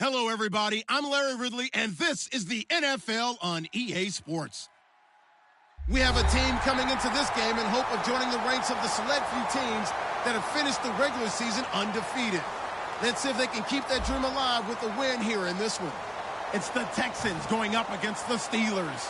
Hello, everybody. I'm Larry Ridley, and this is the NFL on EA Sports. We have a team coming into this game in hope of joining the ranks of the select few teams that have finished the regular season undefeated. Let's see if they can keep that dream alive with a win here in this one. It's the Texans going up against the Steelers.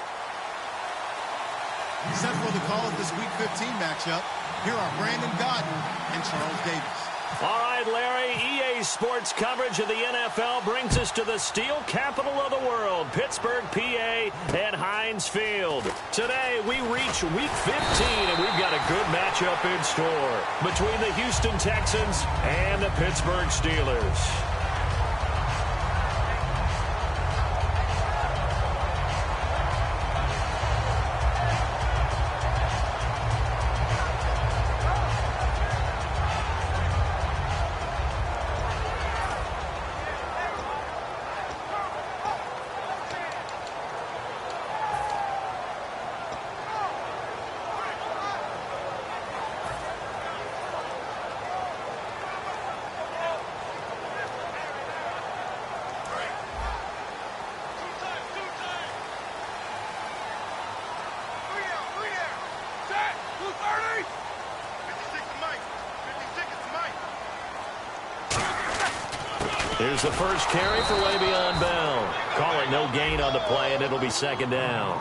Set for the call of this Week 15 matchup, here are Brandon Godden and Charles Davis. All right, Larry, EA Sports coverage of the NFL brings us to the steel capital of the world, Pittsburgh, PA, and Heinz Field. Today, we reach Week 15, and we've got a good matchup in store between the Houston Texans and the Pittsburgh Steelers. Here's the first carry for Le'Veon Bell. Call it no gain on the play, and it'll be second down.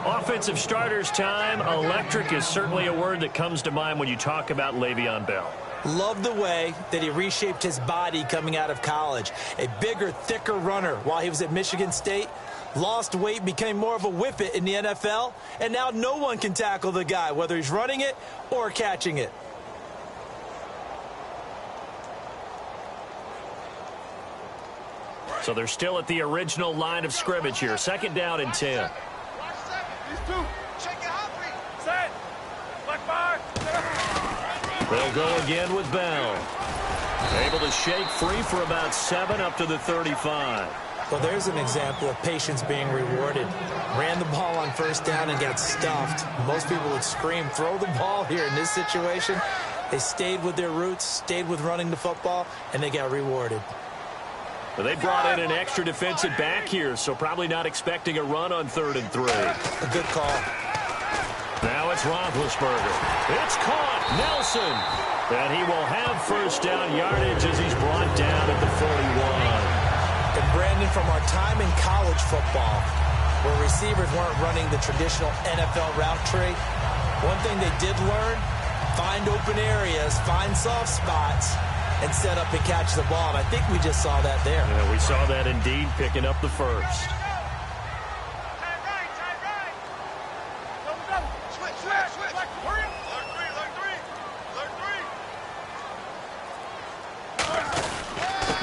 Offensive starters time. Electric is certainly a word that comes to mind when you talk about Le'Veon Bell. Love the way that he reshaped his body coming out of college. A bigger, thicker runner while he was at Michigan State. Lost weight, became more of a whippet in the NFL, and now no one can tackle the guy, whether he's running it or catching it. So they're still at the original line of scrimmage here. Second down and 10. They'll go again with Bell. Able to shake free for about 7 up to the 35. Well, there's an example of patience being rewarded. Ran the ball on first down and got stuffed. Most people would scream, throw the ball here in this situation. They stayed with their roots, stayed with running the football, and they got rewarded. Well, they brought in an extra defensive back here, so probably not expecting a run on 3rd and 3. A good call. Now it's Roethlisberger. It's caught. Nelson. And he will have first down yardage as he's brought down at the 41. And Brandon, from our time in college football, where receivers weren't running the traditional NFL route tree, one thing they did learn, find open areas, find soft spots, and set up and catch the ball. And I think we just saw that there. Yeah, we saw that indeed, picking up the first.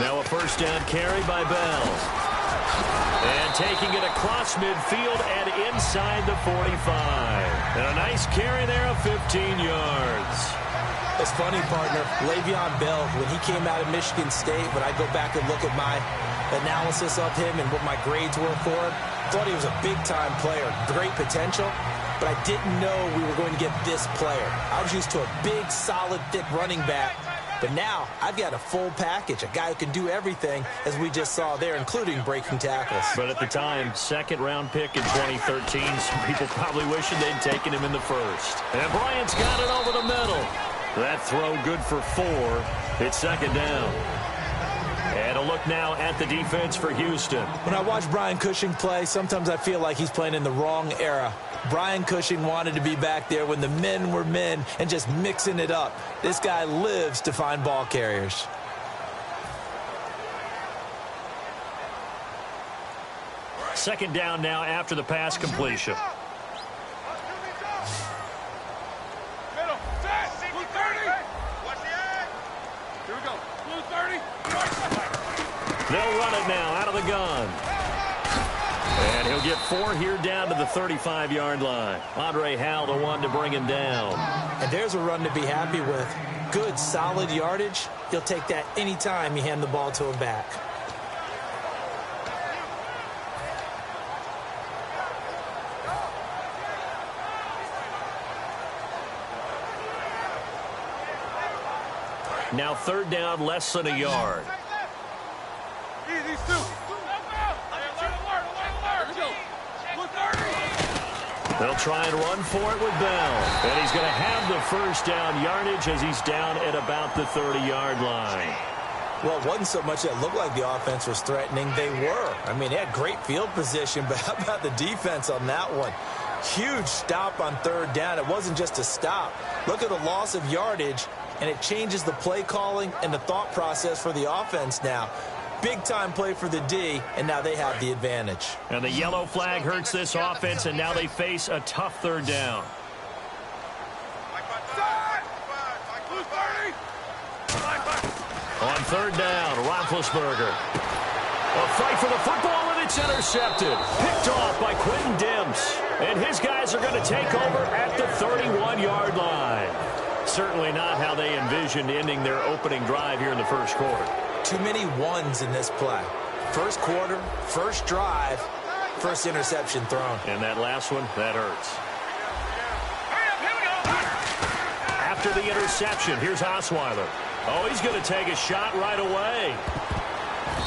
Now a first down carry by Bell. And taking it across midfield and inside the 45. And a nice carry there of 15 yards. It's funny, partner, Le'Veon Bell, when he came out of Michigan State, when I go back and look at my analysis of him and what my grades were for him, thought he was a big-time player, great potential, but I didn't know we were going to get this player. I was used to a big, solid, thick running back, but now I've got a full package, a guy who can do everything, as we just saw there, including breaking tackles. But at the time, second-round pick in 2013, some people probably wishing they'd taken him in the first. And Bryant's got it over the middle. That throw good for 4. It's second down. And a look now at the defense for Houston. When I watch Brian Cushing play, sometimes I feel like he's playing in the wrong era. Brian Cushing wanted to be back there when the men were men and just mixing it up. This guy lives to find ball carriers. Second down now after the pass completion. They'll run it now out of the gun. And he'll get 4 here down to the 35-yard line. Andre Howell, the one to bring him down. And there's a run to be happy with. Good, solid yardage. He'll take that anytime you hand the ball to him back. Now third down, less than a yard. Easy, They'll try and run for it with Bell. And he's going to have the first down yardage as he's down at about the 30-yard line. Well, it wasn't so much that it looked like the offense was threatening. They were. I mean, they had great field position, but how about the defense on that one? Huge stop on third down. It wasn't just a stop. Look at the loss of yardage, and it changes the play calling and the thought process for the offense now. Big-time play for the D, and now they have the advantage. And the yellow flag hurts this offense, and now they face a tough third down. On third down, Roethlisberger. A fight for the football, and it's intercepted. Picked off by Quentin Dimps. And his guys are going to take over at the 31-yard line. Certainly not how they envisioned ending their opening drive here in the first quarter. Too many ones in this play. First quarter, first drive, first interception thrown. And that last one, that hurts. After the interception, here's Osweiler. Oh, he's going to take a shot right away.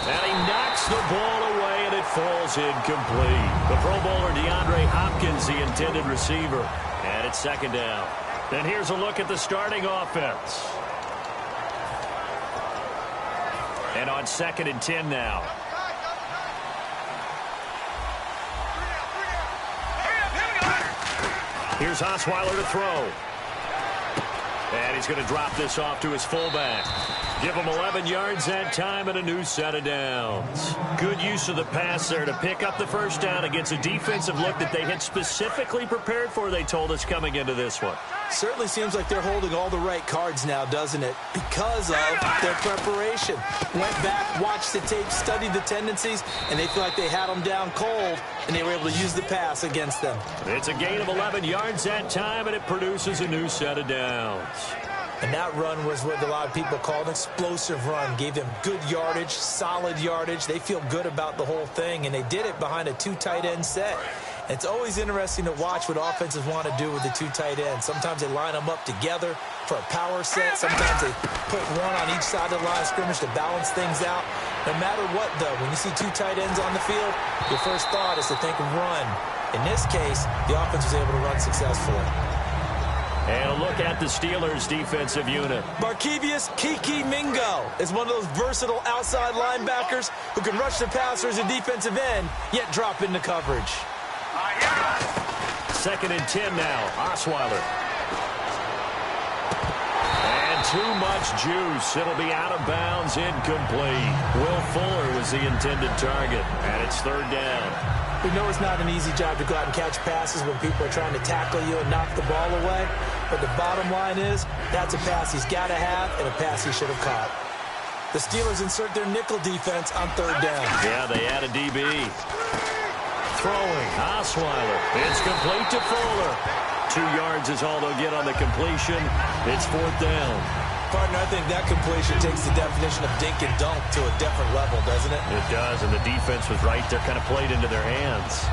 And he knocks the ball away, and it falls incomplete. The Pro Bowler DeAndre Hopkins, the intended receiver. And it's second down. And here's a look at the starting offense. And on 2nd and 10 now. Here's Osweiler to throw. And he's going to drop this off to his fullback. Give him 11 yards that time and a new set of downs. Good use of the pass there to pick up the first down against a defensive look that they had specifically prepared for, they told us, coming into this one. Certainly seems like they're holding all the right cards now, doesn't it? Because of their preparation. Went back, watched the tape, studied the tendencies, and they feel like they had them down cold, and they were able to use the pass against them. It's a gain of 11 yards that time, and it produces a new set of downs. And that run was what a lot of people call an explosive run. Gave them good yardage, solid yardage. They feel good about the whole thing, and they did it behind a 2 tight end set. It's always interesting to watch what offenses want to do with the 2 tight ends. Sometimes they line them up together for a power set. Sometimes they put one on each side of the line of scrimmage to balance things out. No matter what, though, when you see 2 tight ends on the field, your first thought is to think run. In this case, the offense was able to run successfully. And a look at the Steelers' defensive unit. Barkevius Kiki Mingo is one of those versatile outside linebackers who can rush the passer as a defensive end, yet drop into coverage. 2nd and 10 now. Osweiler. And too much juice. It'll be out of bounds, incomplete. Will Fuller was the intended target, and it's 3rd down. We know it's not an easy job to go out and catch passes when people are trying to tackle you and knock the ball away. But the bottom line is, that's a pass he's got to have and a pass he should have caught. The Steelers insert their nickel defense on 3rd down. Yeah, they add a DB. Throwing, Osweiler. It's complete to Fuller. 2 yards is all they'll get on the completion. It's 4th down. Partner, I think that completion takes the definition of dink and dunk to a different level, doesn't it? It does, and the defense was right there, kind of played into their hands.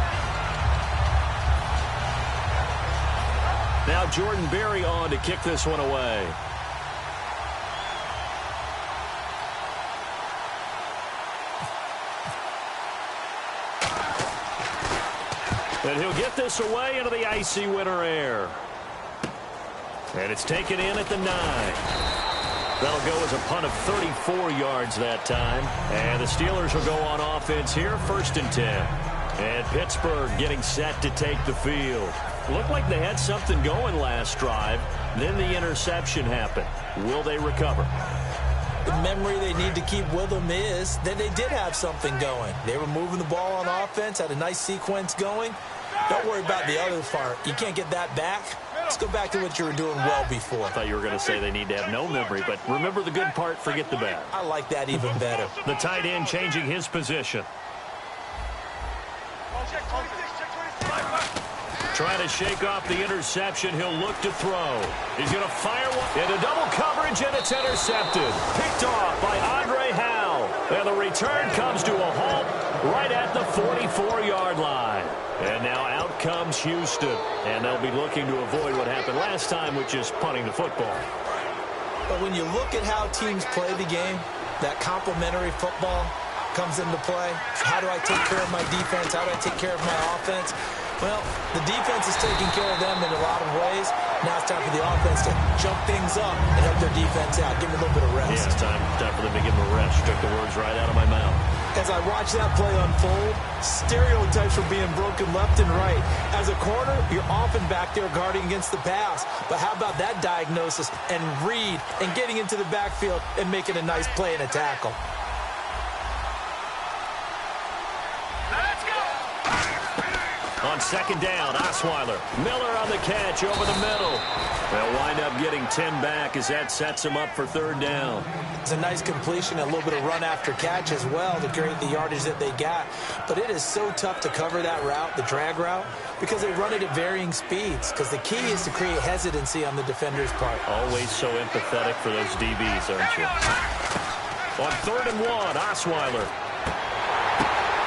Now Jordan Berry on to kick this one away. And he'll get this away into the icy winter air. And it's taken in at the 9. That'll go as a punt of 34 yards that time. And the Steelers will go on offense here, 1st and 10. And Pittsburgh getting set to take the field. Looked like they had something going last drive. Then the interception happened. Will they recover? The memory they need to keep with them is that they did have something going. They were moving the ball on offense, had a nice sequence going. Don't worry about the other part. You can't get that back. Let's go back to what you were doing well before. I thought you were going to say they need to have no memory, but remember the good part, forget the bad. I like that even better. The tight end changing his position. Trying to shake off the interception. He'll look to throw. He's going to fire one into double coverage, and it's intercepted. Picked off by Andre Howe. And the return comes to a halt right at the 44-yard line. And now out comes Houston. And they'll be looking to avoid what happened last time, which is punting the football. But when you look at how teams play the game, that complementary football, comes into play. How do I take care of my defense? How do I take care of my offense? Well, the defense is taking care of them in a lot of ways. Now it's time for the offense to jump things up and help their defense out. Give them a little bit of rest. Yeah, it's time for them to give them a rest. Took the words right out of my mouth. As I watch that play unfold, stereotypes are being broken left and right. As a corner, you're often back there guarding against the pass. But how about that diagnosis and read and getting into the backfield and making a nice play and a tackle? On second down, Osweiler. Miller on the catch over the middle. They'll wind up getting 10 back as that sets them up for third down. It's a nice completion, a little bit of run after catch as well to create the yardage that they got. But it is so tough to cover that route, the drag route, because they run it at varying speeds. Because the key is to create hesitancy on the defender's part. Always so empathetic for those DBs, aren't you? On 3rd and 1, Osweiler.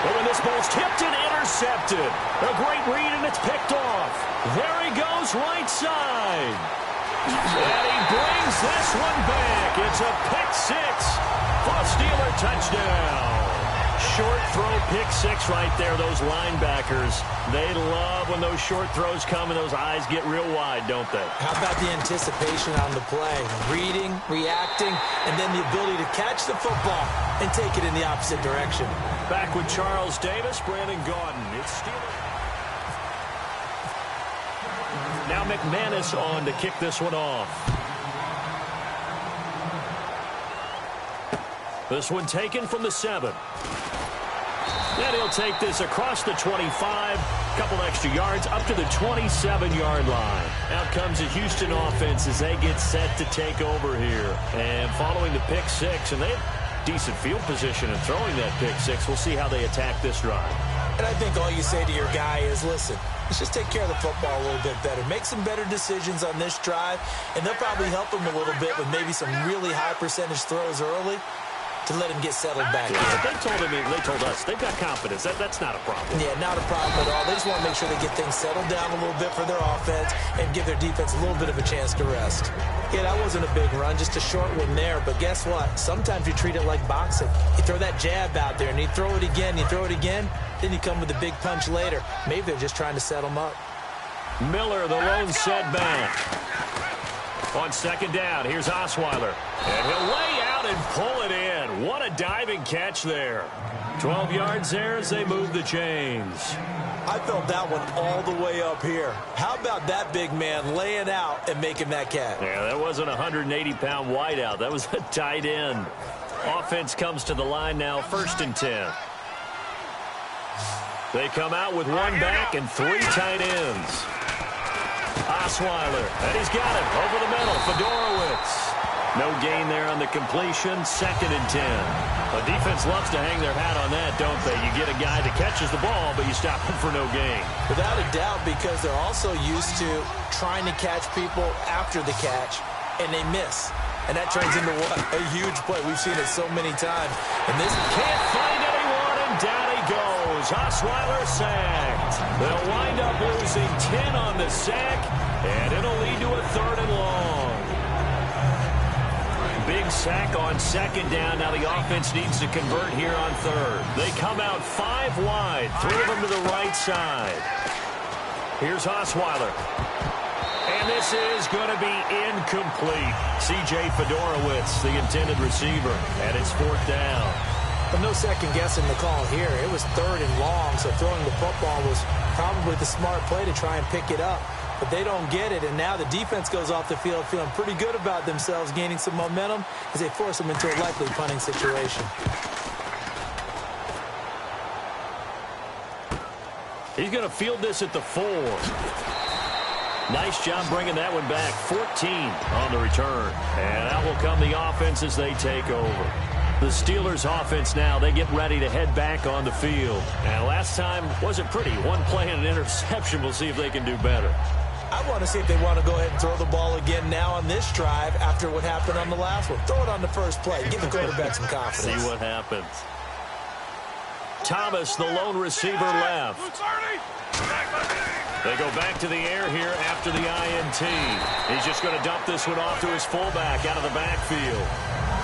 Oh, and this ball's tipped and intercepted. A great read, and it's picked off. There he goes, right side. And he brings this one back. It's a pick six for a Steeler touchdown. Short throw, pick six right there. Those linebackers, they love when those short throws come and those eyes get real wide, don't they? How about the anticipation on the play? Reading, reacting, and then the ability to catch the football and take it in the opposite direction. Back with Charles Davis, Brandon Gaudin. It's Steelers. Now McManus on to kick this one off. This one taken from the 7. And he'll take this across the 25, couple extra yards, up to the 27-yard line. Out comes the Houston offense as they get set to take over here. And following the pick six, and they have decent field position in throwing that pick six. We'll see how they attack this drive. And I think all you say to your guy is, listen, let's just take care of the football a little bit better. Make some better decisions on this drive, and they'll probably help him a little bit with maybe some really high percentage throws early to let him get settled back in. They told us they've got confidence. That's not a problem. Yeah, not a problem at all. They just want to make sure they get things settled down a little bit for their offense and give their defense a little bit of a chance to rest. Yeah, that wasn't a big run, just a short one there. But guess what? Sometimes you treat it like boxing. You throw that jab out there, and you throw it again, then you come with a big punch later. Maybe they're just trying to set them up. Miller, the lone setback. On second down, here's Osweiler. And he'll lay out and pull it in. What a diving catch there. 12 yards there as they move the chains. I felt that one all the way up here. How about that big man laying out and making that catch? Yeah, that wasn't a 180-pound wideout. That was a tight end. Offense comes to the line now, 1st and 10. They come out with one back and 3 tight ends. Osweiler, and he's got it over the middle. Fedorowicz. No gain there on the completion. 2nd and 10. A defense loves to hang their hat on that, don't they? You get a guy that catches the ball, but you stop him for no gain. Without a doubt, because they're also used to trying to catch people after the catch, and they miss. And that turns into what? A huge play. We've seen it so many times. And this can't find anyone, and down he goes. Osweiler sacked. They'll wind up losing 10 on the sack, and it'll lead to a 3rd and long. Big sack on 2nd down. Now the offense needs to convert here on 3rd. They come out 5 wide, 3 of them to the right side. Here's Osweiler. And this is going to be incomplete. C.J. Fedorowicz, the intended receiver, and it's 4th down. But no second guessing the call here. It was 3rd and long, so throwing the football was probably the smart play to try and pick it up. But they don't get it, and now the defense goes off the field feeling pretty good about themselves, gaining some momentum as they force them into a likely punting situation. He's going to field this at the 4. Nice job bringing that one back. 14 on the return. And out will come the offense as they take over. The Steelers offense now, they get ready to head back on the field. And last time wasn't pretty. One play and an interception. We'll see if they can do better. I want to see if they want to go ahead and throw the ball again now on this drive after what happened on the last one. Throw it on the first play. Give the quarterback some confidence. See what happens. Thomas, the lone receiver, left. They go back to the air here after the INT. He's just going to dump this one off to his fullback out of the backfield.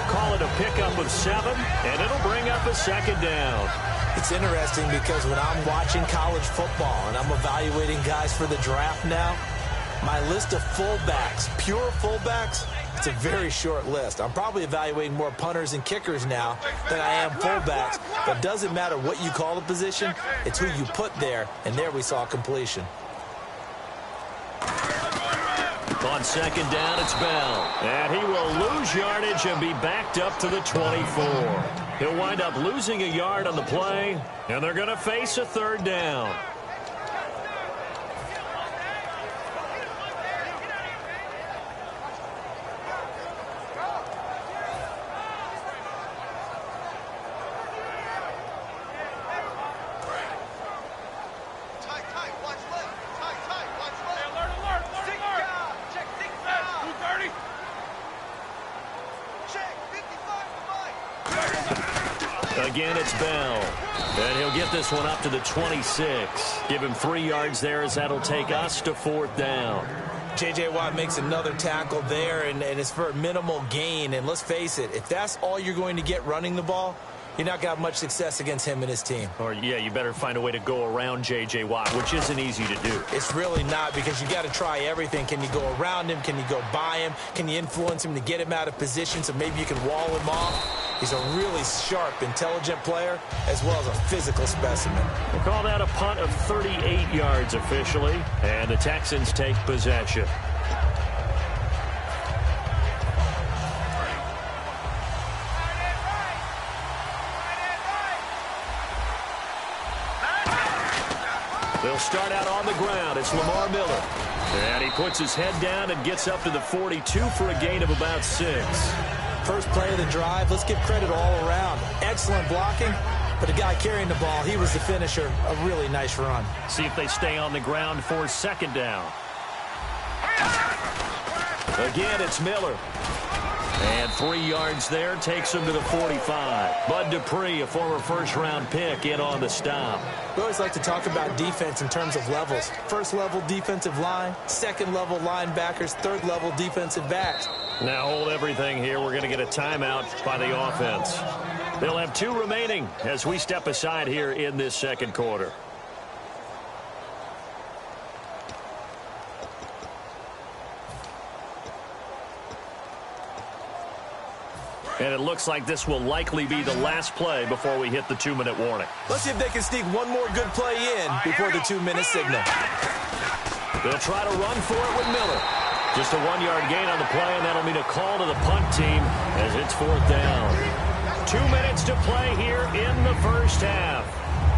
call it a pickup of 7, and it'll bring up a second down. It's interesting because when I'm watching college football and I'm evaluating guys for the draft now, my list of fullbacks, pure fullbacks, it's a very short list. I'm probably evaluating more punters and kickers now than I am fullbacks. But it doesn't matter what you call the position, it's who you put there, and there we saw completion. On second down, it's Bell. And he will lose yardage and be backed up to the 24. He'll wind up losing a yard on the play, and they're going to face a third down. Again, it's Bell. And he'll get this one up to the 26. Give him 3 yards there as that'll take us to 4th down. J.J. Watt makes another tackle there, and it's for a minimal gain. And let's face it, if that's all you're going to get running the ball, you're not going to have much success against him and his team. Or, yeah, you better find a way to go around J.J. Watt, which isn't easy to do. It's really not, because you got to try everything. Can you go around him? Can you go by him? Can you influence him to get him out of position so maybe you can wall him off? He's a really sharp, intelligent player, as well as a physical specimen. We'll call that a punt of 38 yards officially, and the Texans take possession. They'll start out on the ground. It's Lamar Miller. And he puts his head down and gets up to the 42 for a gain of about 6. First play of the drive, let's give credit all around. Excellent blocking, but the guy carrying the ball, he was the finisher. A really nice run. See if they stay on the ground for second down. Again, it's Miller. And 3 yards there takes him to the 45. Bud Dupree, a former first-round pick, in on the stop. We always like to talk about defense in terms of levels. First-level defensive line, second-level linebackers, third-level defensive backs. Now hold everything here. We're going to get a timeout by the offense. They'll have 2 remaining as we step aside here in this second quarter. And it looks like this will likely be the last play before we hit the 2-minute warning. Let's see if they can sneak one more good play in before the 2-minute signal. They'll try to run for it with Miller. Just a 1-yard gain on the play, and that'll mean a call to the punt team as it's 4th down. 2 minutes to play here in the first half.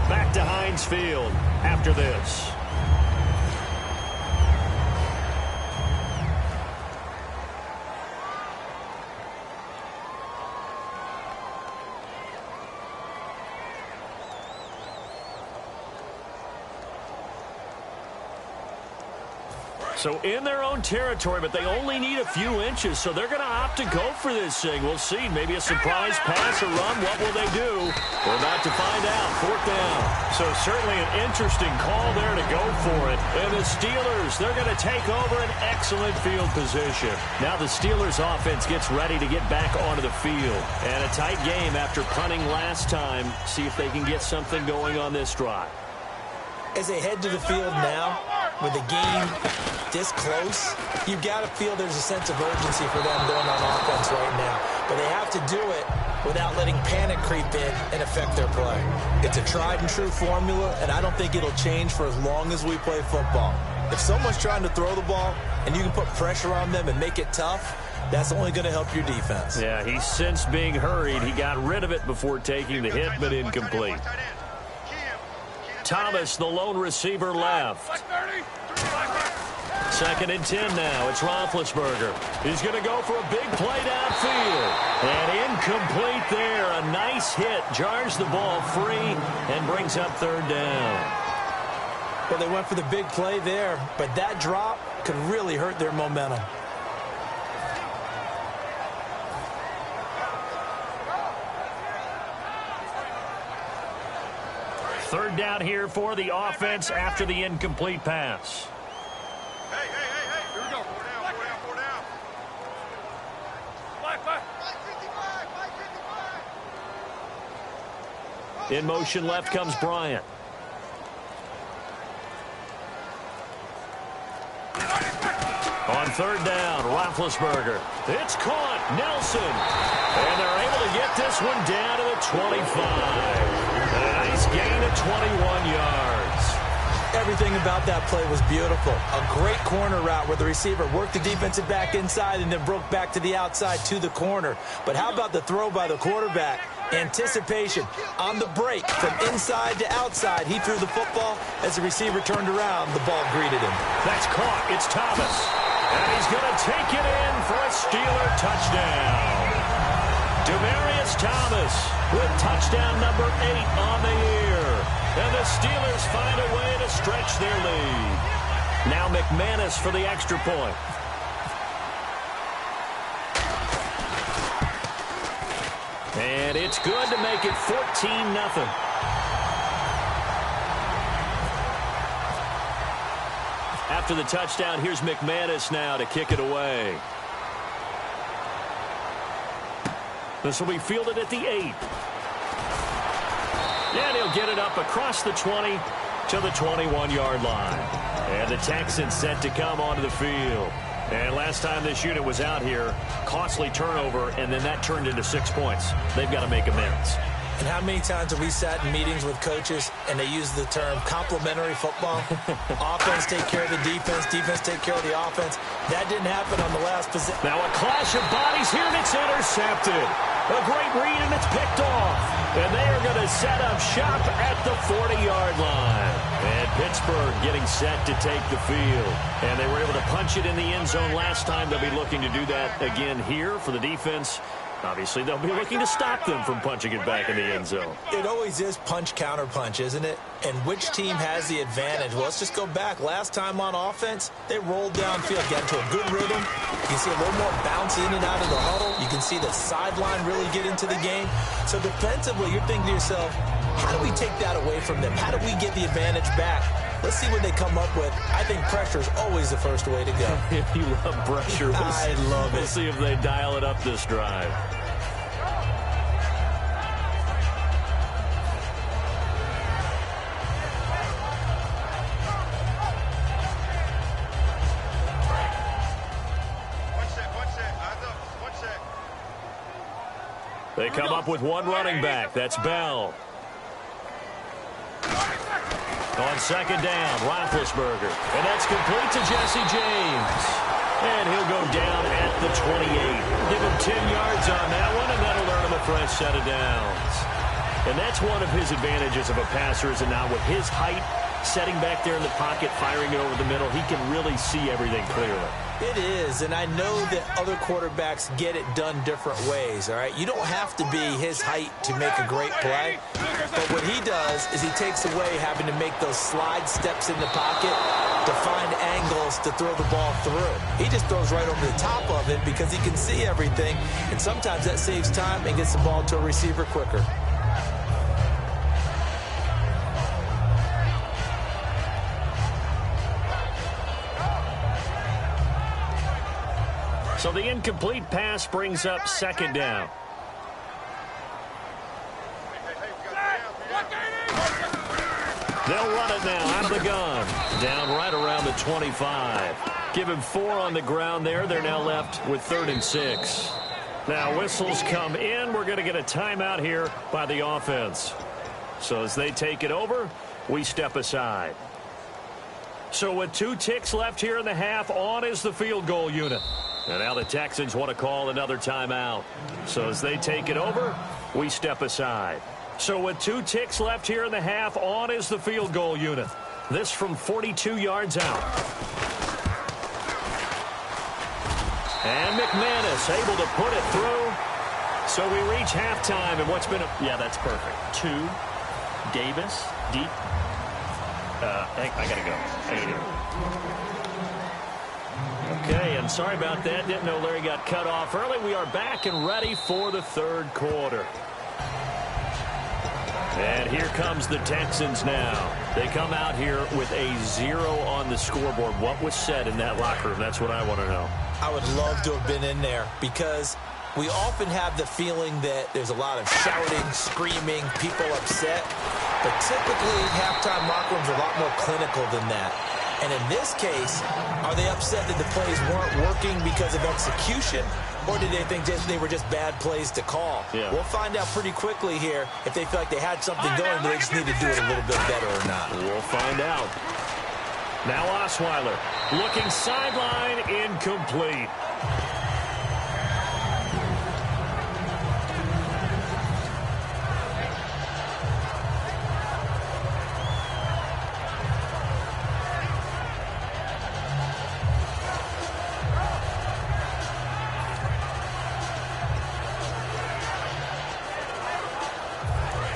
Back to Heinz Field after this. So in their own territory, but they only need a few inches, so they're going to opt to go for this thing. We'll see. Maybe a surprise pass or run. What will they do? We're about to find out. 4th down. So certainly an interesting call there to go for it. And the Steelers, they're going to take over an excellent field position. Now the Steelers offense gets ready to get back onto the field. And a tight game after punting last time. See if they can get something going on this drive. As they head to the field now, with the game this close, you've got to feel there's a sense of urgency for them going on offense right now. But they have to do it without letting panic creep in and affect their play. It's a tried and true formula, and I don't think it'll change for as long as we play football. If someone's trying to throw the ball and you can put pressure on them and make it tough, that's only going to help your defense. Yeah, he's since being hurried. He got rid of it before taking the hit, but incomplete. Thomas, the lone receiver, left. 2nd and 10 now. It's Roethlisberger. He's going to go for a big play downfield. And incomplete there. A nice hit. Jars the ball free and brings up 3rd down. Well, they went for the big play there, but that drop could really hurt their momentum. Third down here for the offense after the incomplete pass. Hey. Here we go. 4 down. Black. In motion left comes Bryant. On third down, Roethlisberger. It's caught. Nelson. And they're able to get this one down to the 25. And a nice gain of 21 yards. Everything about that play was beautiful. A great corner route where the receiver worked the defensive back inside and then broke back to the outside to the corner. But how about the throw by the quarterback? Anticipation on the break from inside to outside. He threw the football. As the receiver turned around, the ball greeted him. That's caught. It's Thomas. And he's going to take it in for a Steeler touchdown. Demaryius Thomas with touchdown number 8 on the year. And the Steelers find a way to stretch their lead. Now McManus for the extra point. And it's good to make it 14-0. After the touchdown, here's McManus now to kick it away. This will be fielded at the 8. And he'll get it up across the 20 to the 21-yard line. And the Texans set to come onto the field. And last time this unit was out here, costly turnover, and then that turned into 6 points. They've got to make amends. And how many times have we sat in meetings with coaches and they use the term complementary football? Offense take care of the defense, defense take care of the offense. That didn't happen on the last possession. Now a clash of bodies here, and it's intercepted. A great read, and it's picked off. And they are going to set up shop at the 40-yard line. And Pittsburgh getting set to take the field. And they were able to punch it in the end zone last time. They'll be looking to do that again here for the defense. Obviously, they'll be looking to stop them from punching it back in the end zone. It always is punch, counter punch, isn't it? And which team has the advantage? Well, let's just go back. Last time on offense, they rolled downfield, got into a good rhythm. You can see a little more bounce in and out of the huddle. You can see the sideline really get into the game. So defensively, you're thinking to yourself, how do we take that away from them? How do we get the advantage back? Let's see what they come up with. I think pressure is always the first way to go. You love pressure. I love it. We'll see if they dial it up this drive. They come up with one running back. That's Bell. On second down, Roethlisberger. And that's complete to Jesse James. And he'll go down at the 28. Give him 10 yards on that one, and that'll earn him a fresh set of downs. And that's one of his advantages of a passer, is that now with his height, setting back there in the pocket, firing it over the middle, he can really see everything clearly. It is, and I know that other quarterbacks get it done different ways, all right? You don't have to be his height to make a great play, but what he does is he takes away having to make those slide steps in the pocket to find angles to throw the ball through. He just throws right over the top of it because he can see everything, and sometimes that saves time and gets the ball to a receiver quicker. So the incomplete pass brings up second down. They'll run it now out of the gun. Down right around the 25. Give him 4 on the ground there. They're now left with 3rd and 6. Now whistles come in. We're going to get a timeout here by the offense. So as they take it over, we step aside. So with 2 ticks left here in the half, on is the field goal unit. And now the Texans want to call another timeout. So as they take it over, we step aside. So with 2 ticks left here in the half, on is the field goal unit. This from 42 yards out. And McManus able to put it through. So we reach halftime, and what's been a... Yeah, that's perfect. 2, Davis, deep. I got to go. Okay, and sorry about that. Didn't know Larry got cut off early. We are back and ready for the 3rd quarter. And here comes the Texans now. They come out here with a 0 on the scoreboard. What was said in that locker room? That's what I want to know. I would love to have been in there because We often have the feeling that there's a lot of shouting, screaming, people upset. But typically, halftime locker rooms are a lot more clinical than that. And in this case, are they upset that the plays weren't working because of execution? Or did they think they were just bad plays to call? Yeah. We'll find out pretty quickly here if they feel like they had something going, but they just need to do it a little bit better or not. We'll find out. Now Osweiler looking sideline, incomplete.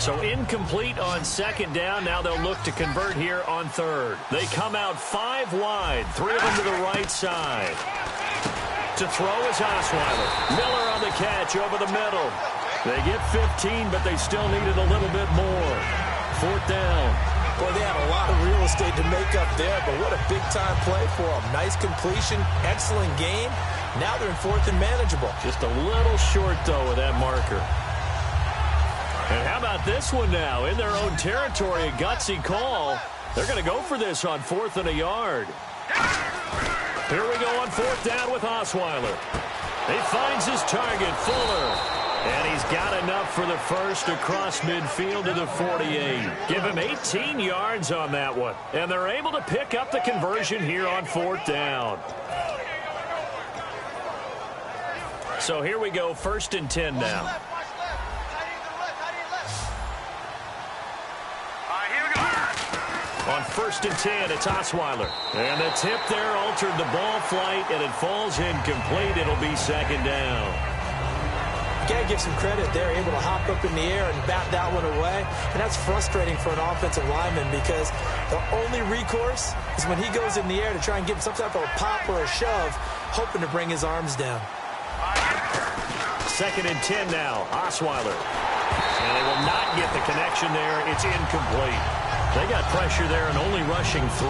So incomplete on second down. Now they'll look to convert here on third. They come out 5 wide, 3 of them to the right side. To throw is Osweiler. Miller on the catch over the middle. They get 15, but they still needed a little bit more. 4th down. Boy, they had a lot of real estate to make up there, but what a big-time play for them. Nice completion, excellent game. Now they're in 4th and manageable. Just a little short, though, with that marker. And how about this one now? In their own territory, a gutsy call. They're going to go for this on 4th and a yard. Here we go on 4th down with Osweiler. He finds his target, Fuller. And he's got enough for the first across midfield to the 48. Give him 18 yards on that one. And they're able to pick up the conversion here on 4th down. So here we go, 1st and 10 now. On 1st and 10, it's Osweiler. And the tip there altered the ball flight, and it falls incomplete. It'll be 2nd down. You got to give some credit. They're able to hop up in the air and bat that one away. And that's frustrating for an offensive lineman because the only recourse is when he goes in the air to try and get some type of a pop or a shove, hoping to bring his arms down. 2nd and 10 now, Osweiler. And they will not get the connection there. It's incomplete. They got pressure there and only rushing 3.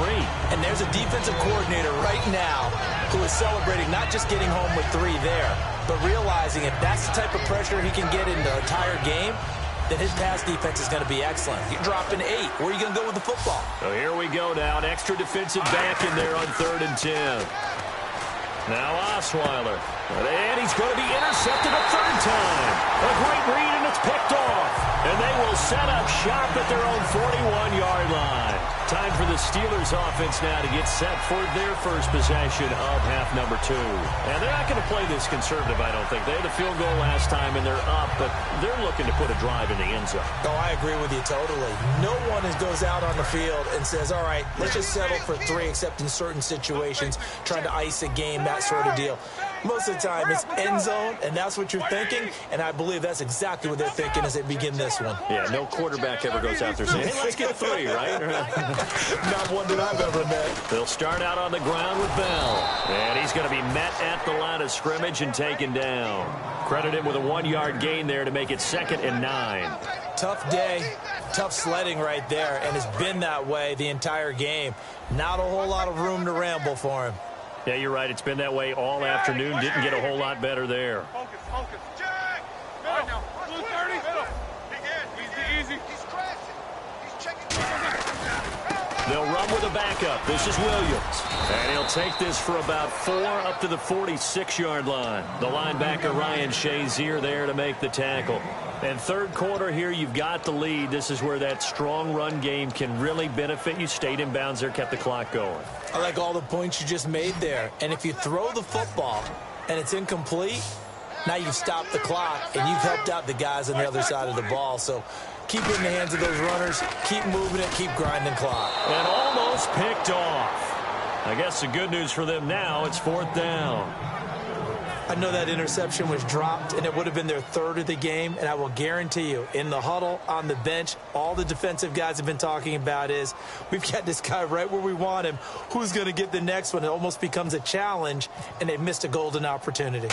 And there's a defensive coordinator right now who is celebrating not just getting home with 3 there, but realizing if that's the type of pressure he can get in the entire game, then his pass defense is going to be excellent. You're dropping 8. Where are you going to go with the football? So here we go now. An extra defensive back in there on 3rd and 10. Now Osweiler. And he's going to be intercepted a 3rd time. A great read, and it's picked off. And they will set up shop at their own 41-yard line. Time for the Steelers offense now to get set for their first possession of half number 2. And they're not going to play this conservative, I don't think. They had a field goal last time, and they're up, but they're looking to put a drive in the end zone. Oh, I agree with you totally. No one goes out on the field and says, all right, let's just settle for 3, except in certain situations, trying to ice a game, that sort of deal. Most of the time, it's end zone, and that's what you're thinking, and I believe that's exactly what they're thinking as they begin this one. Yeah, no quarterback ever goes out there saying, hey, let's get 3, right? Not one that I've ever met. They'll start out on the ground with Bell. And he's going to be met at the line of scrimmage and taken down. Credit him with a 1-yard gain there to make it 2nd and 9. Tough day, tough sledding right there, and it's been that way the entire game. Not a whole lot of room to ramble for him. Yeah, you're right. It's been that way all afternoon. Didn't get a whole lot better there. Focus. Jack! Right now. Blue 30. Easy. He's crashing. He's checking. They'll run with a backup. This is Williams. And he'll take this for about 4 up to the 46-yard line. The linebacker, Ryan Shazier, there to make the tackle. And 3rd quarter here, you've got the lead. This is where that strong run game can really benefit you. Stayed in bounds there, kept the clock going. I like all the points you just made there. And if you throw the football and it's incomplete, now you've stopped the clock and you've helped out the guys on the other side of the ball. So keep it in the hands of those runners, keep moving it, keep grinding clock. And almost picked off. I guess the good news for them now, it's 4th down. I know that interception was dropped, and it would have been their 3rd of the game, and I will guarantee you, in the huddle, on the bench, all the defensive guys have been talking about is, we've got this guy right where we want him. Who's going to get the next one? It almost becomes a challenge, and they've missed a golden opportunity.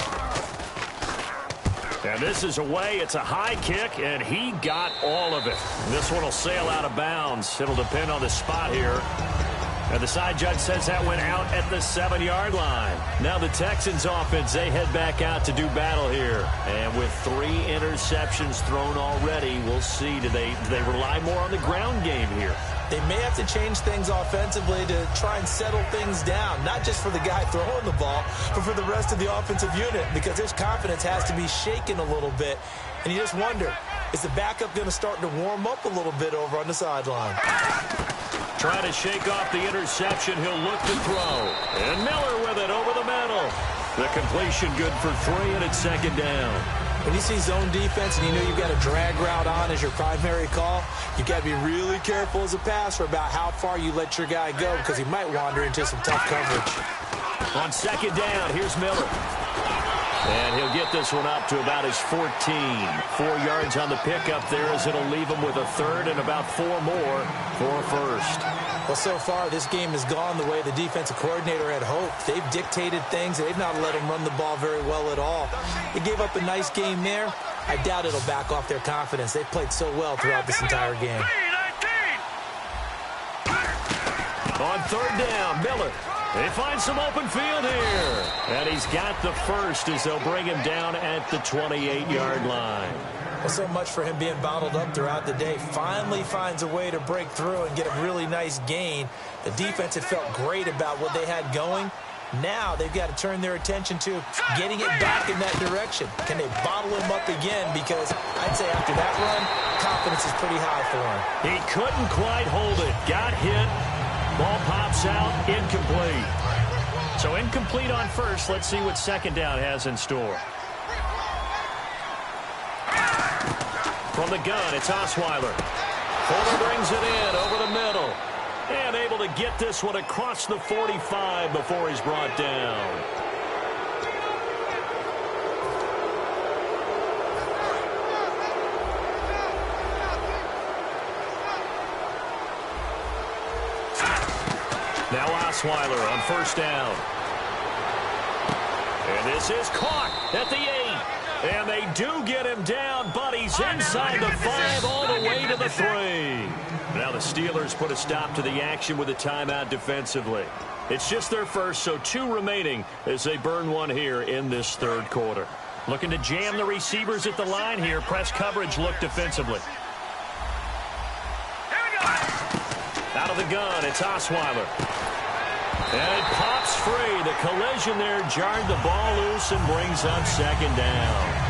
And this is away. It's a high kick, and he got all of it. This one will sail out of bounds. It'll depend on the spot here. And the side judge says that went out at the 7-yard line. Now the Texans offense, they head back out to do battle here. And with 3 interceptions thrown already, we'll see. Do they rely more on the ground game here? They may have to change things offensively to try and settle things down, not just for the guy throwing the ball, but for the rest of the offensive unit, because his confidence has to be shaken a little bit. And you just wonder, is the backup going to start to warm up a little bit over on the sideline? Trying to shake off the interception. He'll look to throw. And Miller with it over the middle. The completion good for 3, and it's 2nd down. When you see zone defense and you know you've got a drag route on as your primary call, you've got to be really careful as a passer about how far you let your guy go, because he might wander into some tough coverage. On 2nd down, here's Miller. And he'll get this one up to about his 14. 4 yards on the pickup there, as it'll leave him with a 3rd and about 4 more for a 1st. Well, so far this game has gone the way the defensive coordinator had hoped. They've dictated things. They've not let him run the ball very well at all. They gave up a nice game there. I doubt it'll back off their confidence. They've played so well throughout this entire game. On 3rd down, Miller. They find some open field here. And he's got the 1st as they'll bring him down at the 28-yard line. Well, so much for him being bottled up throughout the day. Finally finds a way to break through and get a really nice gain. The defense had felt great about what they had going. Now they've got to turn their attention to getting it back in that direction. Can they bottle him up again? Because I'd say after that run, confidence is pretty high for him. He couldn't quite hold it. Got hit. Ball pops out, incomplete. So incomplete on 1st. Let's see what 2nd down has in store. From the gun, it's Osweiler. Fuller brings it in over the middle. And able to get this one across the 45 before he's brought down. Now Osweiler on 1st down. And this is caught at the 8. And they do get him down, but he's inside the 5 all the way to the 3. Now the Steelers put a stop to the action with a timeout defensively. It's just their 1st, so 2 remaining as they burn one here in this 3rd quarter. Looking to jam the receivers at the line here. Press coverage look defensively. Out of the gun, it's Osweiler. And it pops free. The collision there jarred the ball loose and brings up 2nd down.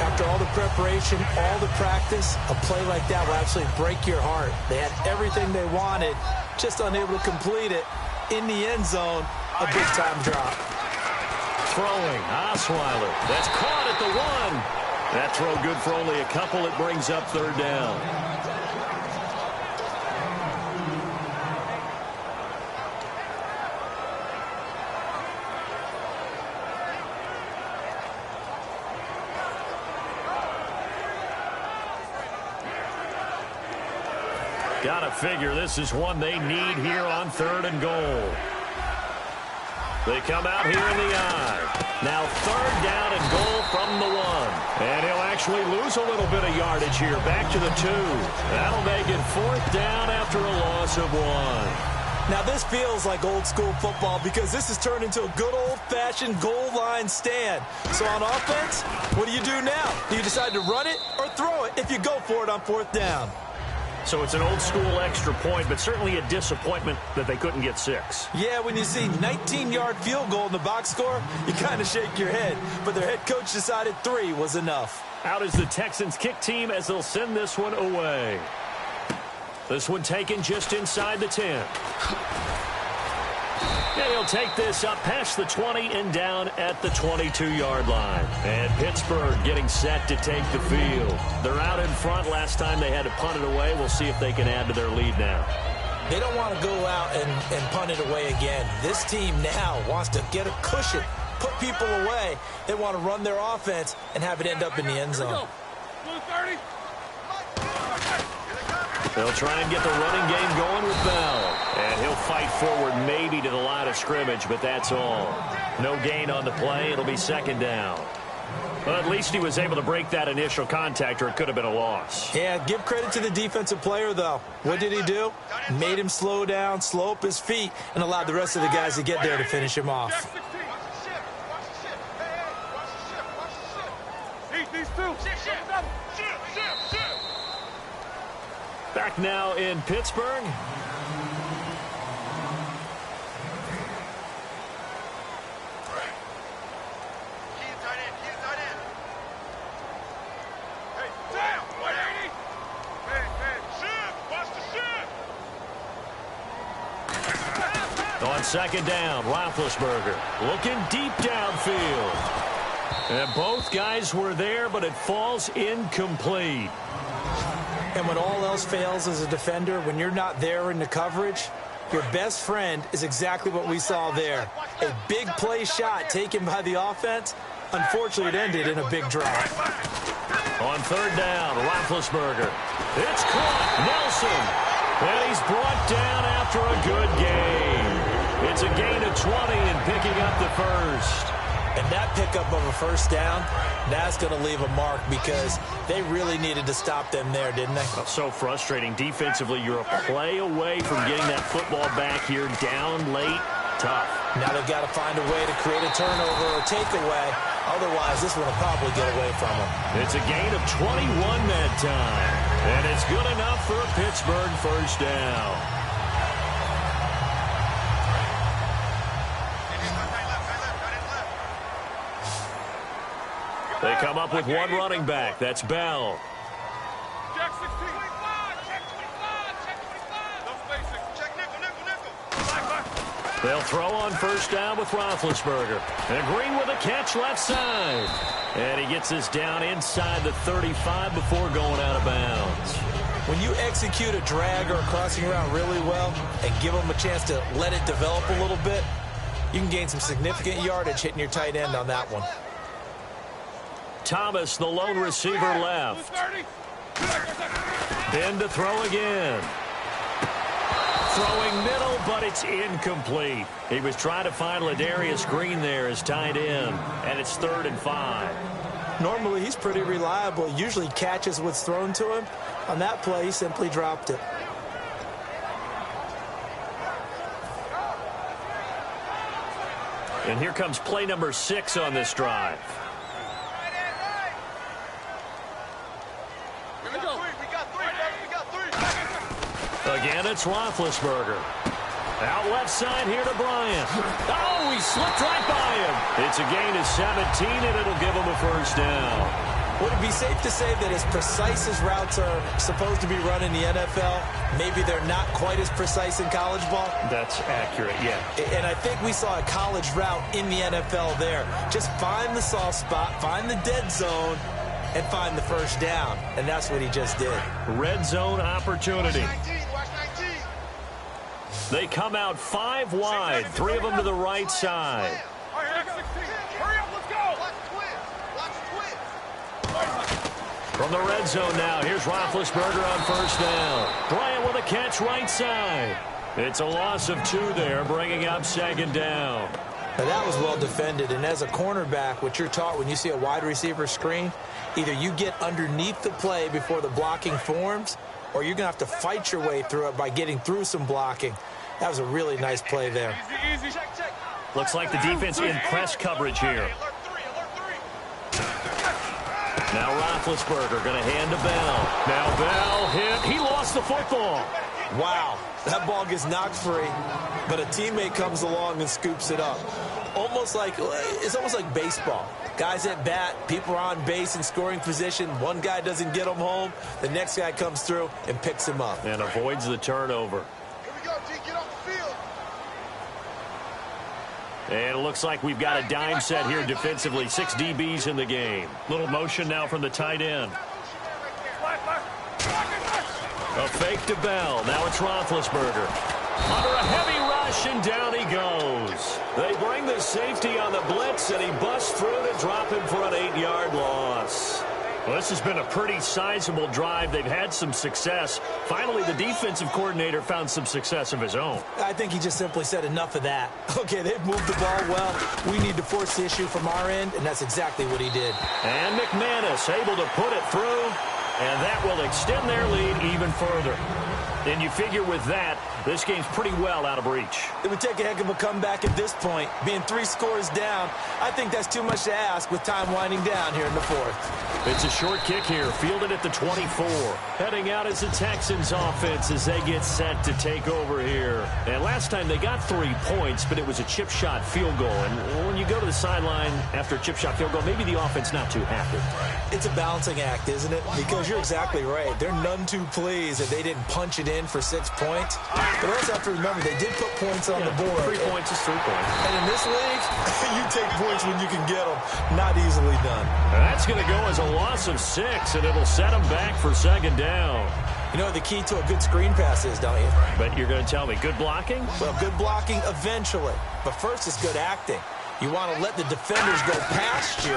After all the preparation, all the practice, a play like that will absolutely break your heart. They had everything they wanted, just unable to complete it. In the end zone, a big-time drop. Throwing, Osweiler. That's caught at the 1. That throw good for only a couple. It brings up 3rd down. Gotta figure this is one they need here on 3rd and goal. They come out here in the eye. Now 3rd down and goal from the 1. And he'll actually lose a little bit of yardage here. Back to the 2. That'll make it 4th down after a loss of 1. Now this feels like old school football, because this has turned into a good old-fashioned goal line stand. So on offense, what do you do now? Do you decide to run it or throw it if you go for it on 4th down? So it's an old-school extra point, but certainly a disappointment that they couldn't get 6. Yeah, when you see 19-yard field goal in the box score, you kind of shake your head. But their head coach decided 3 was enough. Out is the Texans kick team as they'll send this one away. This one taken just inside the 10. And he'll take this up past the 20 and down at the 22-yard line. And Pittsburgh getting set to take the field. They're out in front. Last time they had to punt it away. We'll see if they can add to their lead now. They don't want to go out and punt it away again. This team now wants to get a cushion, put people away. They want to run their offense and have it end up in the end zone. They'll try and get the running game going with Bell. And he'll fight forward maybe to the line of scrimmage, but that's all. No gain on the play. It'll be 2nd down. Well, at least he was able to break that initial contact, or it could have been a loss. Yeah, give credit to the defensive player, though. What did he do? Made him slow down, slow up his feet, and allowed the rest of the guys to get there to finish him off. Back now in Pittsburgh. On second down, Roethlisberger looking deep downfield. And both guys were there, but it falls incomplete. And when all else fails as a defender, when you're not there in the coverage, your best friend is exactly what we saw there. A big play shot taken by the offense. Unfortunately, it ended in a big drop. On third down, Roethlisberger. It's caught. Nelson. And he's brought down after a good game. It's a gain of 20 and picking up the first. And that pickup of a first down, that's going to leave a mark because they really needed to stop them there, didn't they? Oh, so frustrating. Defensively, you're a play away from getting that football back here down late. Tough. Now they've got to find a way to create a turnover or takeaway. Otherwise, this one will probably get away from them. It's a gain of 21 that time. And it's good enough for a Pittsburgh first down. They come up with one running back. That's Bell. Check 16. Check 25. Check 25. No spaces. Check nickel. They'll throw on first down with Roethlisberger. And Green with a catch left side. And he gets this down inside the 35 before going out of bounds. When you execute a drag or a crossing route really well and give them a chance to let it develop a little bit, you can gain some significant yardage hitting your tight end on that one. Thomas, the lone receiver, left. Then to throw again. Throwing middle, but it's incomplete. He was trying to find Ladarius Green there as tight end, and it's 3rd and 5. Normally, he's pretty reliable. Usually catches what's thrown to him. On that play, he simply dropped it. And here comes play number 6 on this drive. Again, it's Roethlisberger. Out left side here to Bryant. Oh, he slipped right by him. It's a gain of 17, and it'll give him a first down. Would it be safe to say that as precise as routes are supposed to be run in the NFL, maybe they're not quite as precise in college ball? That's accurate, yeah. And I think we saw a college route in the NFL there. Just find the soft spot, find the dead zone, and find the first down. And that's what he just did. Red zone opportunity. They come out 5 wide, 3 of them to the right side. From the red zone now, here's Roethlisberger on first down. Bryant with a catch right side. It's a loss of 2 there, bringing up 2nd down. Now that was well defended, and as a cornerback, what you're taught when you see a wide receiver screen, either you get underneath the play before the blocking forms, or you're going to have to fight your way through it by getting through some blocking. That was a really nice play there. Easy. Check. Looks like the defense in press coverage here. Now Roethlisberger going to hand to Bell. Now Bell hit. He lost the football. Wow, that ball gets knocked free, but a teammate comes along and scoops it up. It's almost like baseball. Guys at bat, people are on base in scoring position. One guy doesn't get him home. The next guy comes through and picks him up. And avoids the turnover. Here we go, G. Get off the field. And it looks like we've got a dime set here defensively. 6 DBs in the game. Little motion now from the tight end. A fake to Bell. Now it's Roethlisberger. Under a heavy rush, and down he goes. They bring the safety on the blitz, and he busts through to drop him for an 8-yard loss. Well, this has been a pretty sizable drive. They've had some success. Finally, the defensive coordinator found some success of his own. I think he just simply said enough of that. Okay, they've moved the ball well. We need to force the issue from our end, and that's exactly what he did. And McManus able to put it through, and that will extend their lead even further. And you figure with that, this game's pretty well out of reach. It would take a heck of a comeback at this point. Being 3 scores down, I think that's too much to ask with time winding down here in the 4th. It's a short kick here, fielded at the 24. Heading out is the Texans offense as they get set to take over here. And last time they got 3 points, but it was a chip shot field goal. And when you go to the sideline after a chip shot field goal, maybe the offense not too happy. It's a balancing act, isn't it? Because you're exactly right. They're none too pleased that they didn't punch it in for 6 points. But also have to remember, they did put points on the board. 3 points is 3 points. And in this league, you take points when you can get them. Not easily done. And that's going to go as a loss of 6, and it'll set them back for 2nd down. You know what the key to a good screen pass is, don't you? But you're going to tell me, good blocking? Well, good blocking eventually. But first, it's good acting. You want to let the defenders go past you,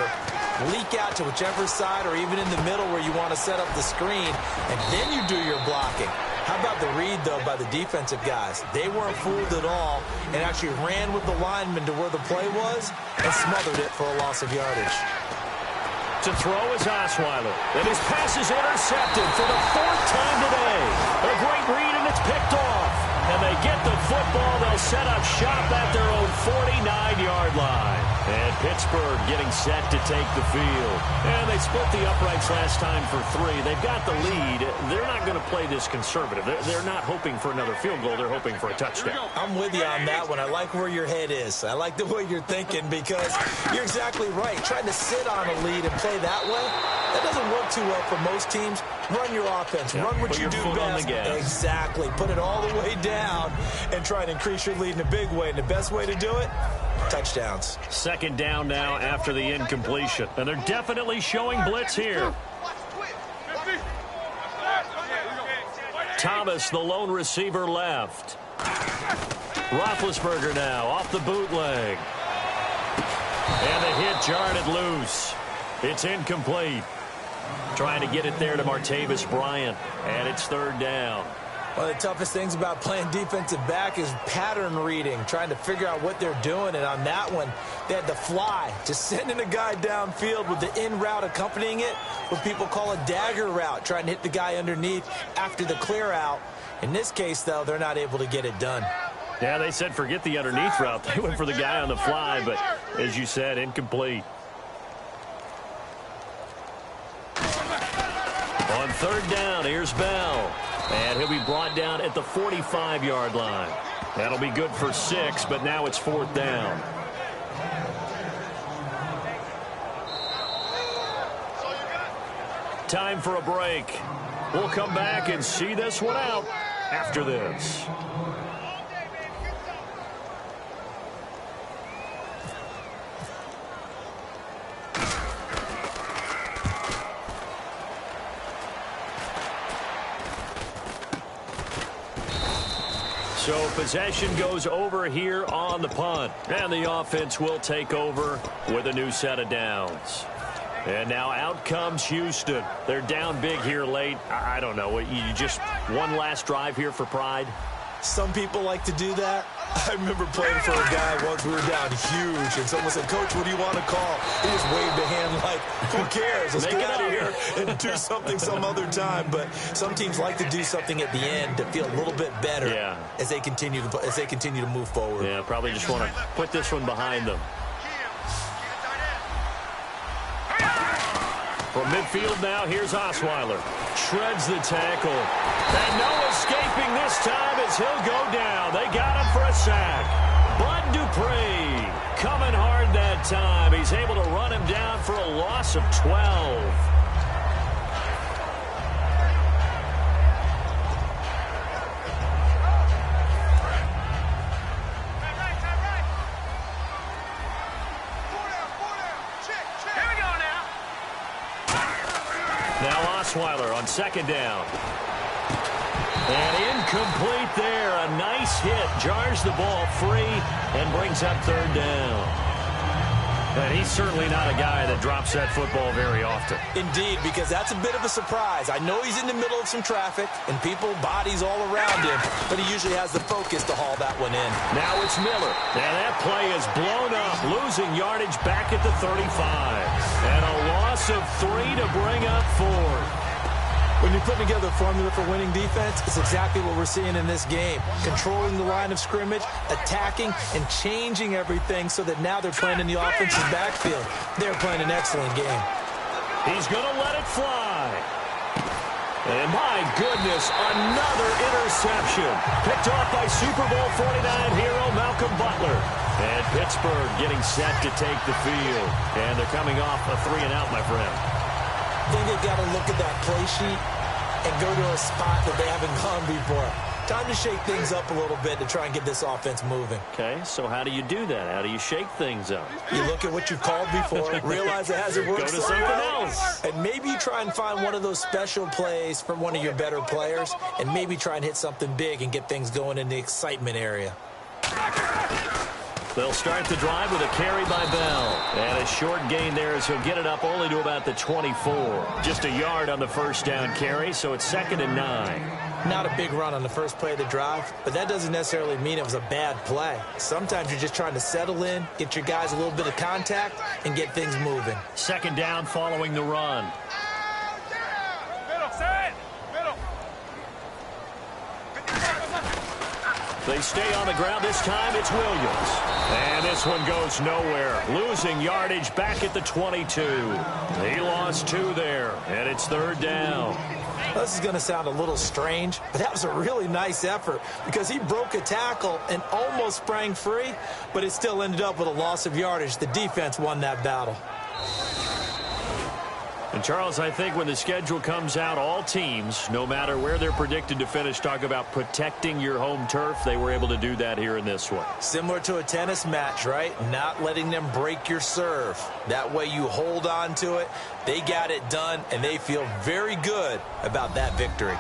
leak out to whichever side or even in the middle where you want to set up the screen, and then you do your blocking. How about the read, though, by the defensive guys? They weren't fooled at all and actually ran with the lineman to where the play was and smothered it for a loss of yardage. To throw is Osweiler. And his pass is intercepted for the 4th time today. A great read, and it's picked off. And they get the football. They'll set up shop at their own 49-yard line. And Pittsburgh getting set to take the field. And they split the uprights last time for 3. They've got the lead. They're not going to play this conservative. They're not hoping for another field goal. They're hoping for a touchdown. I'm with you on that one. I like where your head is. I like the way you're thinking because you're exactly right. Trying to sit on a lead and play that way, that doesn't work too well for most teams. Run your offense. Run what you do best. Exactly. Put it all the way down and try and increase your lead in a big way. And the best way to do it, touchdowns. 2nd down now after the incompletion. And they're definitely showing blitz here. Thomas, the lone receiver, left. Roethlisberger now off the bootleg. And the hit jarred it loose. It's incomplete. Trying to get it there to Martavis Bryant. And it's 3rd down. One of the toughest things about playing defensive back is pattern reading, trying to figure out what they're doing. And on that one, they had to fly, just sending a guy downfield with the in route accompanying it, what people call a dagger route, trying to hit the guy underneath after the clear out. In this case, though, they're not able to get it done. Yeah, they said forget the underneath route. They went for the guy on the fly, but as you said, incomplete. On 3rd down, here's Bell. And he'll be brought down at the 45-yard line. That'll be good for 6, but now it's 4th down. Time for a break. We'll come back and see this one out after this. So possession goes over here on the punt. And the offense will take over with a new set of downs. And now out comes Houston. They're down big here late. I don't know. You just one last drive here for pride? Some people like to do that. I remember playing for a guy once. We were down huge, and someone said, "Coach, what do you want to call?" He just waved a hand like, "Who cares? Let's get out of here and do something some other time." But some teams like to do something at the end to feel a little bit better as they continue to move forward. Yeah, probably just want to put this one behind them. From midfield now, here's Osweiler. Shreds the tackle. And no escaping this time as he'll go down. They got him for a sack. Bud Dupree coming hard that time. He's able to run him down for a loss of 12. Now Osweiler on 2nd down. And incomplete there. A nice hit. Jars the ball free and brings up 3rd down. And he's certainly not a guy that drops that football very often. Indeed, because that's a bit of a surprise. I know he's in the middle of some traffic and people, bodies all around him, but he usually has the focus to haul that one in. Now it's Miller. And that play is blown up, losing yardage back at the 35. And a loss of 3 to bring up 4. When you're putting together a formula for winning defense, it's exactly what we're seeing in this game. Controlling the line of scrimmage, attacking, and changing everything so that now they're playing in the offensive backfield. They're playing an excellent game. He's going to let it fly. And my goodness, another interception. Picked off by Super Bowl 49 hero Malcolm Butler. And Pittsburgh getting set to take the field. And they're coming off a 3-and-out, my friend. I think they've got to look at that play sheet and go to a spot that they haven't gone before. Time to shake things up a little bit to try and get this offense moving. Okay, so how do you do that? How do you shake things up? You look at what you've called before, realize it hasn't worked Go to something else. and maybe you try and find one of those special plays from one of your better players, and maybe try and hit something big and get things going in the excitement area. They'll start the drive with a carry by Bell. And a short gain there as he'll get it up only to about the 24. Just a yard on the first down carry, so it's 2nd and 9. Not a big run on the first play of the drive, but that doesn't necessarily mean it was a bad play. Sometimes you're just trying to settle in, get your guys a little bit of contact, and get things moving. 2nd down following the run. They stay on the ground. This time it's Williams. And this one goes nowhere. Losing yardage back at the 22. He lost 2 there. And it's 3rd down. This is going to sound a little strange, but that was a really nice effort because he broke a tackle and almost sprang free, but it still ended up with a loss of yardage. The defense won that battle. And, Charles, I think when the schedule comes out, all teams, no matter where they're predicted to finish, talk about protecting your home turf. They were able to do that here in this one. Similar to a tennis match, right? Not letting them break your serve. That way you hold on to it. They got it done, and they feel very good about that victory.